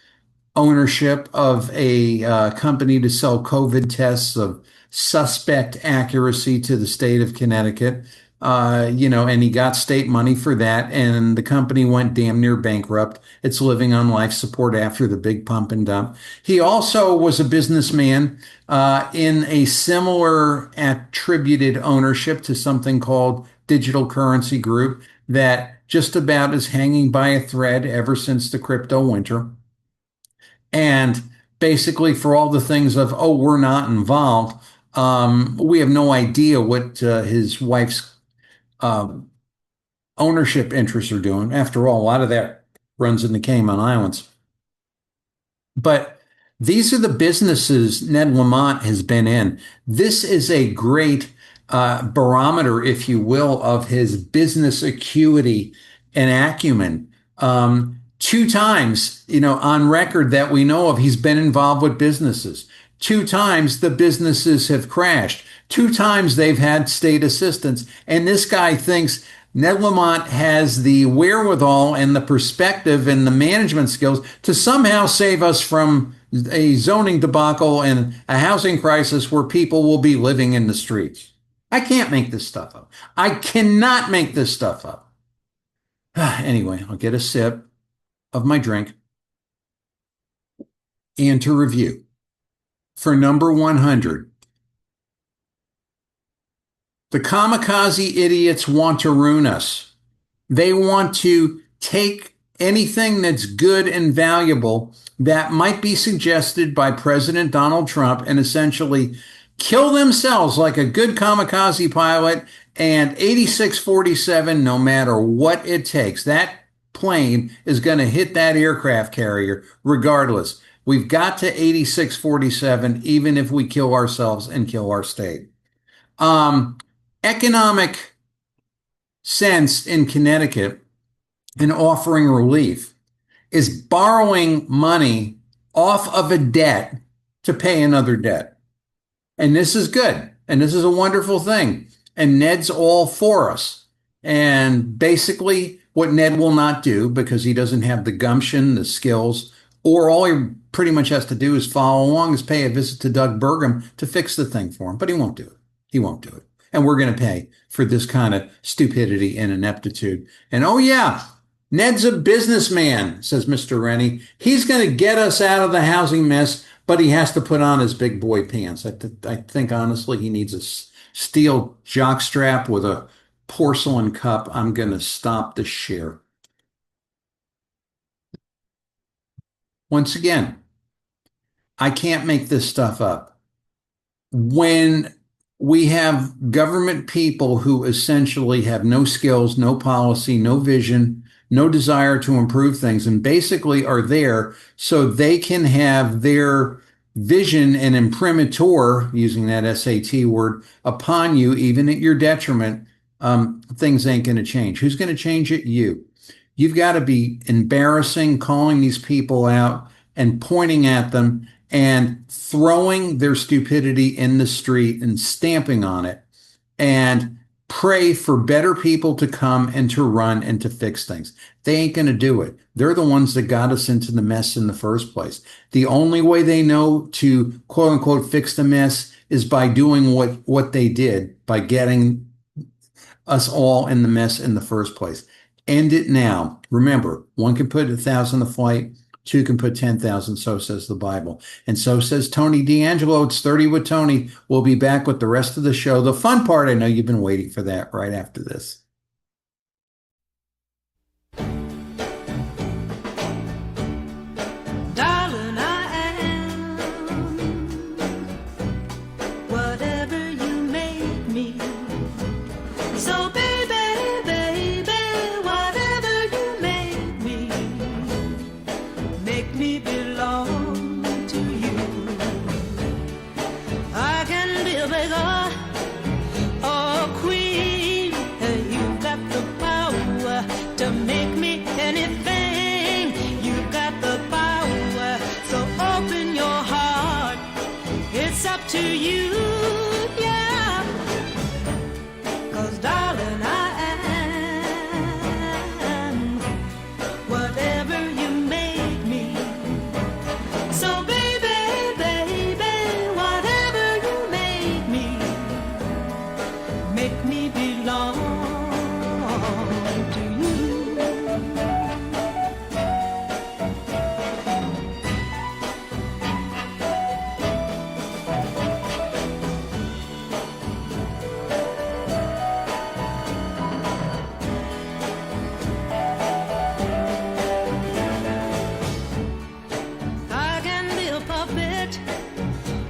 ownership of a company to sell COVID tests of suspect accuracy to the state of Connecticut. And he got state money for that, and the company went damn near bankrupt. It's living on life support after the big pump and dump. He also was a businessman in a similar attributed ownership to something called Digital Currency Group that just about is hanging by a thread ever since the crypto winter. And basically for all the things of, we're not involved, we have no idea what his wife's ownership interests are doing. After all, a lot of that runs in the Cayman Islands. But these are the businesses Ned Lamont has been in. This is a great barometer, if you will, of his business acuity and acumen. 2 times, on record that we know of, he's been involved with businesses. 2 times the businesses have crashed. 2 times they've had state assistance. And this guy thinks Ned Lamont has the wherewithal and the perspective and the management skills to somehow save us from a zoning debacle and a housing crisis where people will be living in the streets. I can't make this stuff up. I cannot make this stuff up. Anyway, I'll get a sip of my drink. And to review, for number 100, the kamikaze idiots want to ruin us. They want to take anything that's good and valuable that might be suggested by President Donald Trump and essentially kill themselves like a good kamikaze pilot, and 8647, no matter what it takes. That plane is going to hit that aircraft carrier regardless. We've got to 8647, even if we kill ourselves and kill our state. Economic sense in Connecticut in offering relief is borrowing money off of a debt to pay another debt. And this is good. And this is a wonderful thing. And Ned's all for us. And basically what Ned will not do, because he doesn't have the gumption, the skills, or all he pretty much has to do is follow along, is pay a visit to Doug Burgum to fix the thing for him. But he won't do it. He won't do it. And we're going to pay for this kind of stupidity and ineptitude. And Ned's a businessman, says Mr. Rennie. He's going to get us out of the housing mess, but he has to put on his big boy pants. I think, honestly, he needs a steel jockstrap with a porcelain cup. I'm going to stop the share. Once again, I can't make this stuff up. When we have government people who essentially have no skills, no policy, no vision, no desire to improve things, and basically are there so they can have their vision and imprimatur, using that SAT word, upon you, even at your detriment, things ain't going to change. Who's going to change it? You. You've got to be embarrassing, calling these people out and pointing at them and throwing their stupidity in the street and stamping on it and pray for better people to come and to run and to fix things. They ain't going to do it. They're the ones that got us into the mess in the first place. The only way they know to quote unquote fix the mess is by doing what they did, by getting us all in the mess in the first place. End it now. Remember, one can put 1,000 to flight, two can put 10,000. So says the Bible. And so says Tony D'Angelo. It's 30 with Tony. We'll be back with the rest of the show. The fun part, I know you've been waiting for that, right after this. Darling, I am whatever you make me. So baby, baby, whatever you make me belong to you. I can be a beggar or a queen. You've got the power to make me anything. You've got the power, so open your heart. It's up to you, yeah. 'Cause darling, I am whatever you make me. So baby, baby, whatever you make me belong to you. I can be a puppet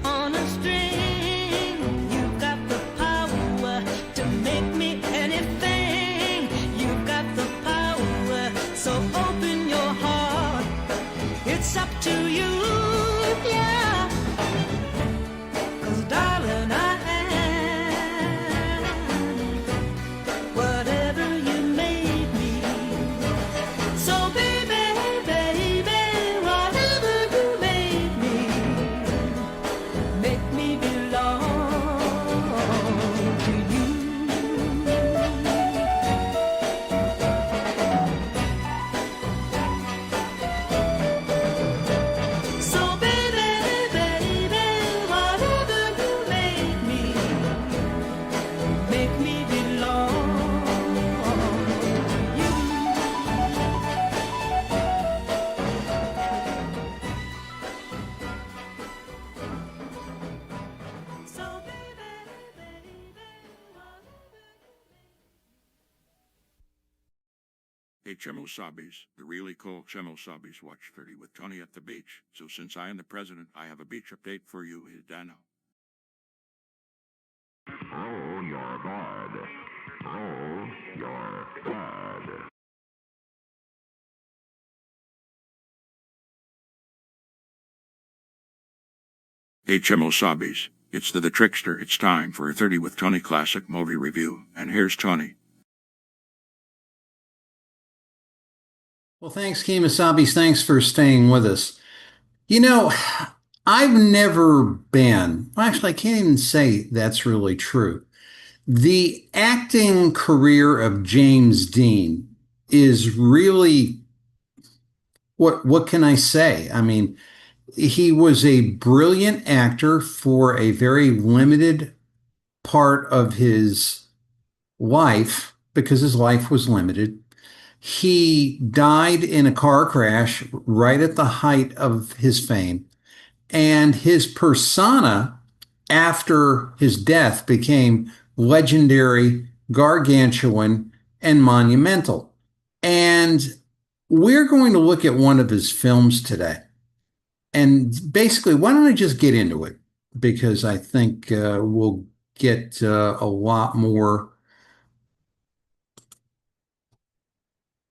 on a string. You've got the power to make me anything. You've got the power, so open your heart. It's up to you, yeah. 'Cause darling, I am whatever you make me. So baby, baby, whatever you make me belong to you. So baby, baby, whatever you make me belong to you. So baby, baby, whatever. Hey, Chemosabis, the really cool Chemosabis watch 30 with Tony at the beach. So since I am the president, I have a beach update for you, Hidano. Roll your guard. Roll your guard. Hey, Chemosabis, it's the Trickster. It's time for a 30 with Tony classic movie review. And here's Tony. Well, thanks, Kemosabe's. Thanks for staying with us. You know, I've never been, well, actually, I can't even say that's really true. The acting career of James Dean is really, what can I say? I mean, he was a brilliant actor for a very limited part of his life because his life was limited. He died in a car crash right at the height of his fame, and his persona after his death became legendary, gargantuan, and monumental. And we're going to look at one of his films today. And basically, why don't I just get into it? Because I think we'll get a lot more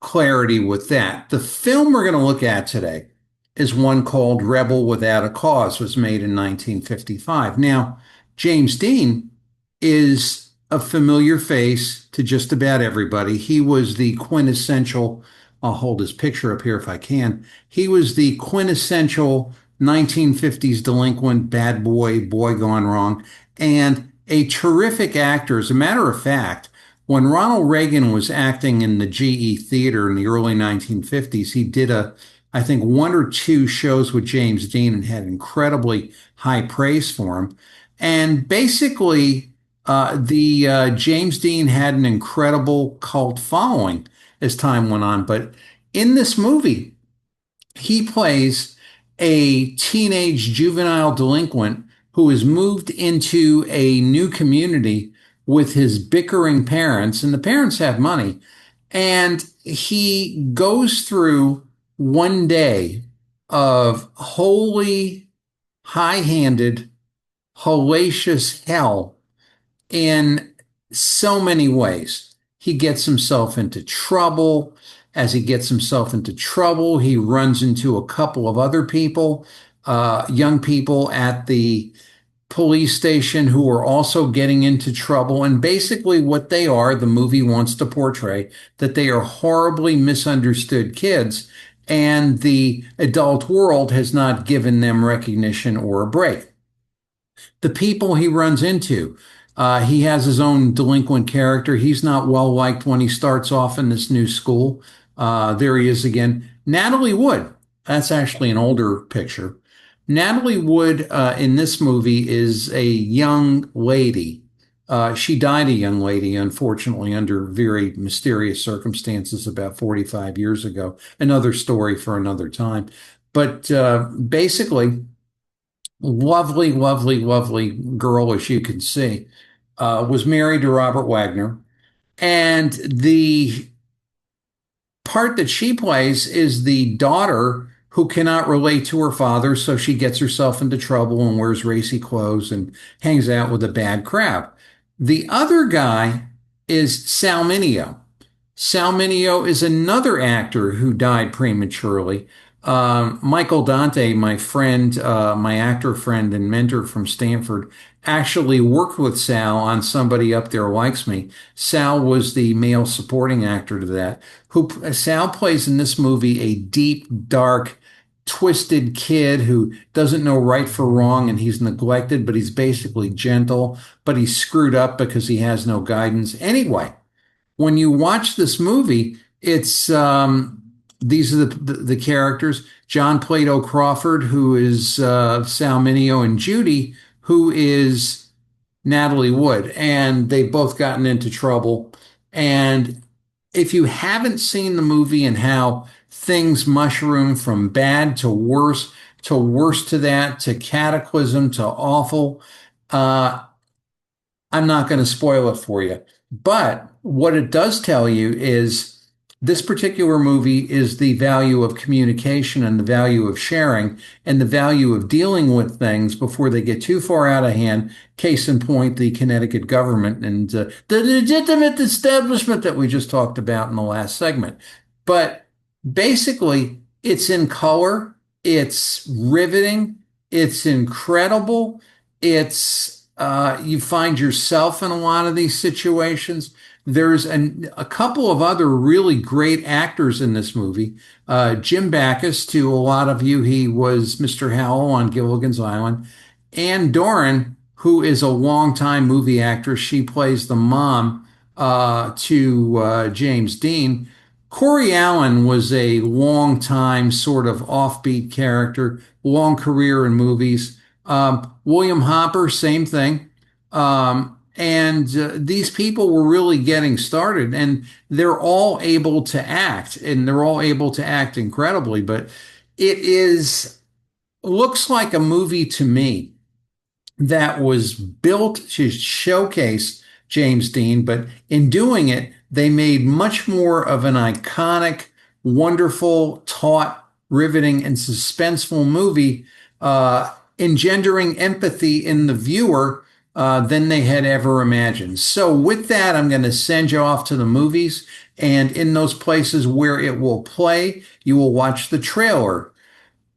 clarity with that. The film we're going to look at today is one called Rebel Without a Cause. It was made in 1955. Now, James Dean is a familiar face to just about everybody. He was the quintessential, I'll hold his picture up here if I can. He was the quintessential 1950s delinquent, bad boy, boy gone wrong, and a terrific actor. As a matter of fact, when Ronald Reagan was acting in the GE Theater in the early 1950s, he did I think, one or two shows with James Dean and had incredibly high praise for him. And basically, the James Dean had an incredible cult following as time went on. But in this movie, he plays a teenage juvenile delinquent who has moved into a new community with his bickering parents, and the parents have money. And he goes through one day of holy, high handed, hellacious hell in so many ways. He gets himself into trouble. As he gets himself into trouble, he runs into a couple of other people, young people at the police station who are also getting into trouble. And basically, what they are, the movie wants to portray that they are horribly misunderstood kids, and the adult world has not given them recognition or a break. The people he runs into, he has his own delinquent character. He's not well liked when he starts off in this new school. There he is again. Natalie Wood. That's actually an older picture. Natalie Wood in this movie is a young lady. She died a young lady, unfortunately, under very mysterious circumstances about 45 years ago. Another story for another time. But basically, lovely, lovely, lovely girl, as you can see, was married to Robert Wagner. And the part that she plays is the daughter who cannot relate to her father, so she gets herself into trouble and wears racy clothes and hangs out with a bad crowd. The other guy is Sal Mineo. Sal Mineo is another actor who died prematurely. Michael Dante, my friend, my actor friend and mentor from Stanford, actually worked with Sal on Somebody Up There Likes Me. Sal was the male supporting actor to that. Sal plays in this movie a deep, dark, twisted kid who doesn't know right for wrong, and he's neglected, but he's basically gentle, but he's screwed up because he has no guidance. Anyway, when you watch this movie, it's these are the characters. John Plato Crawford, who is Sal Mineo, and Judy, who is Natalie Wood, and they've both gotten into trouble. And if you haven't seen the movie and how things mushroom from bad to worse to that, to cataclysm, to awful, I'm not going to spoil it for you. But what it does tell you is this particular movie is the value of communication and the value of sharing and the value of dealing with things before they get too far out of hand. Case in point, the Connecticut government and the legitimate establishment that we just talked about in the last segment. But basically, it's in color, it's riveting, it's incredible, it's you find yourself in a lot of these situations. There's a couple of other really great actors in this movie. Jim Backus, to a lot of you, he was Mr. Howell on Gilligan's Island. Ann Doran, who is a longtime movie actress, she plays the mom to James Dean. Corey Allen was a long time sort of offbeat character, long career in movies. William Hopper, same thing. And these people were really getting started, and they're all able to act, and they're all able to act incredibly. But it looks like a movie to me that was built to showcase James Dean, but in doing it, they made much more of an iconic, wonderful, taut, riveting, and suspenseful movie, engendering empathy in the viewer than they had ever imagined. So with that, I'm going to send you off to the movies, and in those places where it will play, you will watch the trailer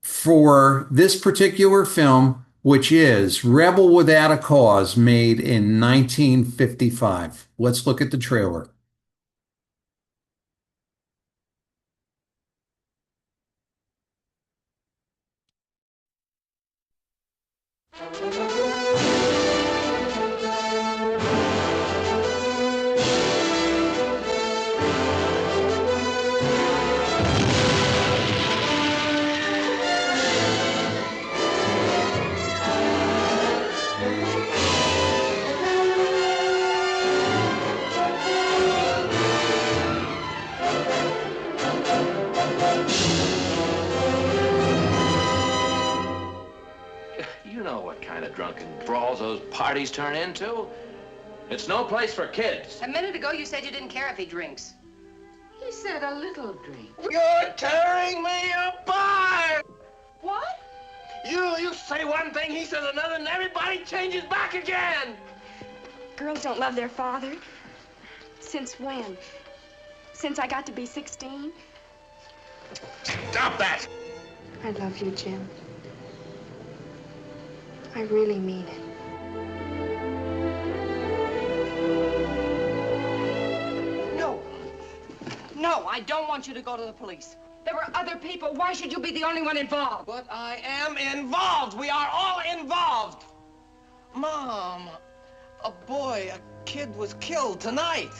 for this particular film, which is Rebel Without a Cause, made in 1955. Let's look at the trailer. You know what kind of drunken brawls those parties turn into. It's no place for kids. A minute ago, you said you didn't care if he drinks. He said a little drink. You're tearing me apart! What? You say one thing, he says another, and everybody changes back again! Girls don't love their father. Since when? Since I got to be 16? Stop that! I love you, Jim. I really mean it. No. No, I don't want you to go to the police. There were other people. Why should you be the only one involved? But I am involved. We are all involved. Mom, a kid was killed tonight.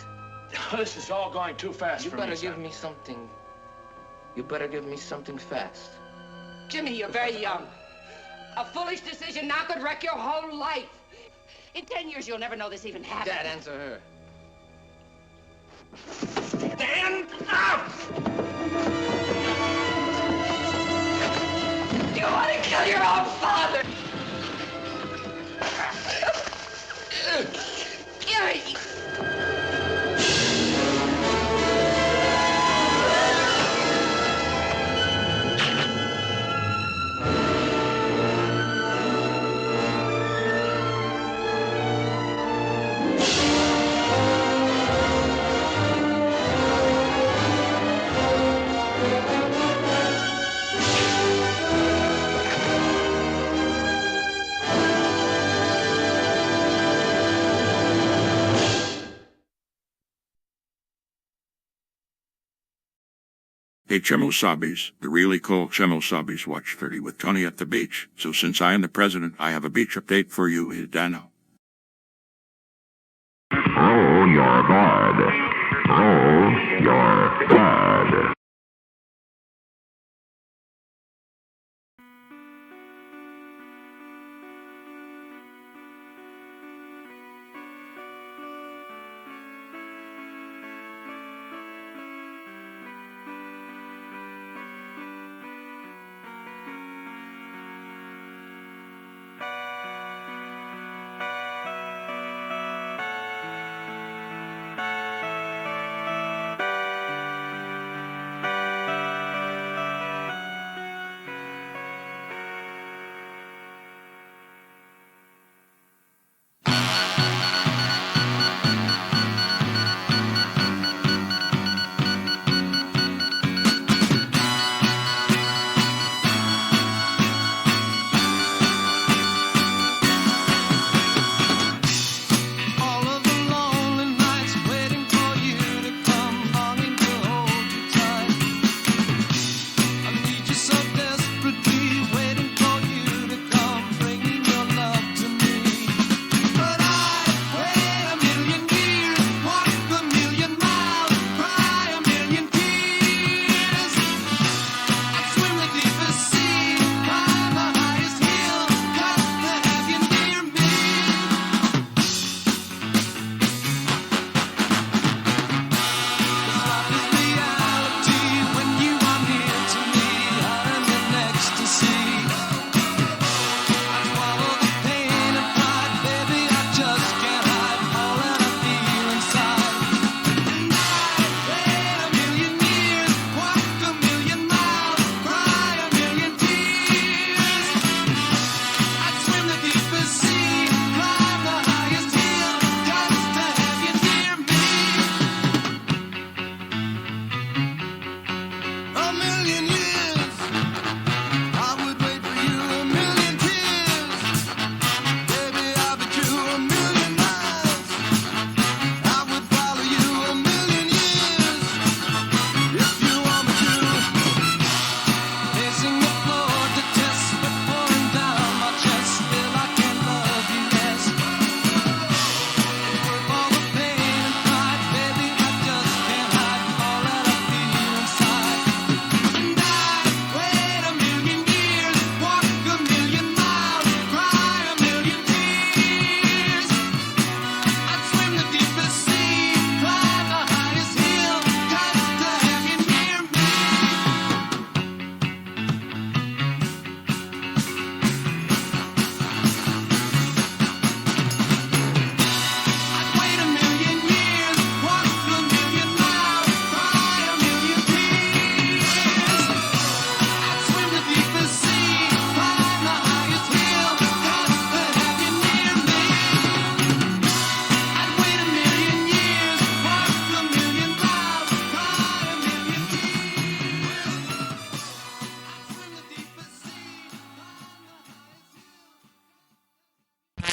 This is all going too fast for me. You better give me something. You better give me something fast. Jimmy, you're very young. A foolish decision now could wreck your whole life. In 10 years, you'll never know this even happened. Dad, answer her. Stand up! You want to kill your own father? Gary! Hey, Chemosabis, the really cool Chemosabis watch 30 with Tony at the beach. So since I am the president, I have a beach update for you, Hidano. Roll your guard. Roll your guard.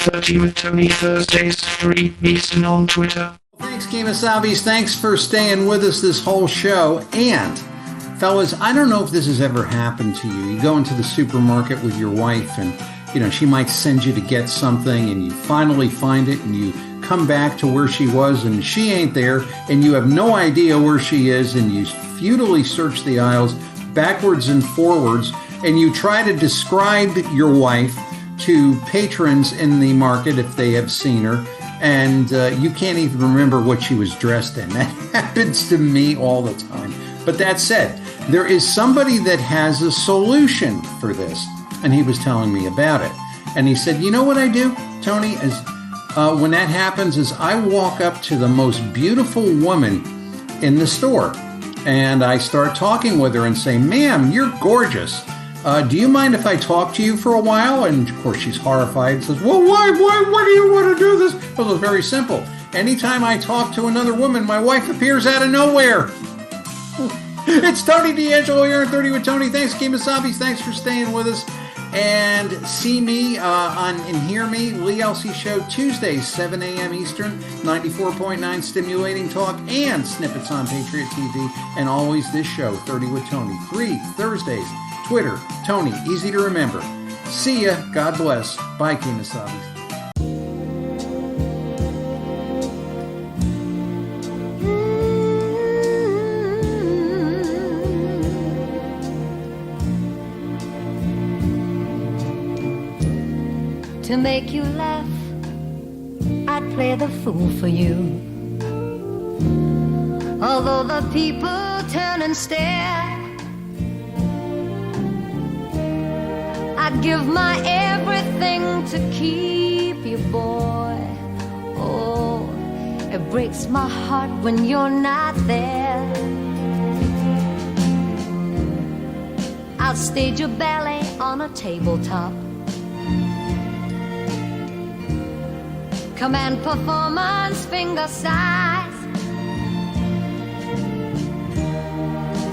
30 with Tony, Thursdays, 3 Eastern on Twitter. Thanks, Kemosabe's. Thanks for staying with us this whole show. And, fellas, I don't know if this has ever happened to you. You go into the supermarket with your wife and, she might send you to get something and you finally find it and you come back to where she was and she ain't there and you have no idea where she is and you futilely search the aisles backwards and forwards and you try to describe your wife to patrons in the market if they have seen her, and you can't even remember what she was dressed in. That happens to me all the time. But that said, there is somebody that has a solution for this, and he was telling me about it. And he said, you know what I do, Tony, is when that happens is I walk up to the most beautiful woman in the store, and I start talking with her and say, ma'am, you're gorgeous. Do you mind if I talk to you for a while? And of course she's horrified, says, well, why do you want to do this? Well, it's very simple. Anytime I talk to another woman, my wife appears out of nowhere. It's Tony D'Angelo here on 30 with Tony. Thanks, Kemosabe. Thanks for staying with us. And see me and hear me, Lee Elsey Show, Tuesdays, 7 a.m. Eastern, 94.9 Stimulating Talk, and snippets on Patriot TV. And always this show, 30 with Tony. 3 Thursdays. Twitter, Tony, easy to remember. See ya. God bless. Bye, Kemosabe. To make you laugh, I'd play the fool for you. Although the people turn and stare, I'd give my everything to keep you, boy. Oh, it breaks my heart when you're not there. I'll stage a ballet on a tabletop. Command performance, finger size.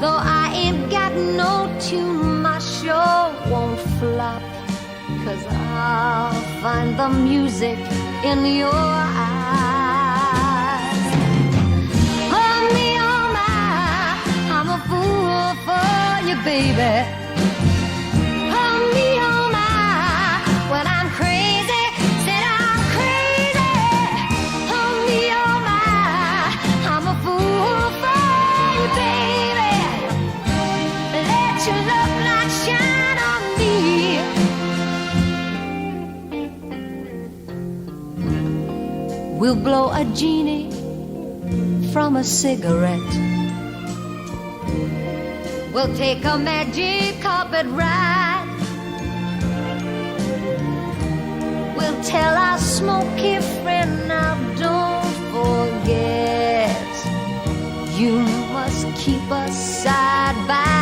Though I ain't got no tune, my show won't flop, 'cause I'll find the music in your eyes. Oh me, oh my, I'm a fool for you, baby. Oh me, oh my, when I'm crazy, said I'm crazy. Oh me, oh my, I'm a fool for you, baby. Let your love light shine on me. We'll blow a genie from a cigarette. We'll take a magic carpet ride. We'll tell our smoky friend, now don't forget, you must keep us side by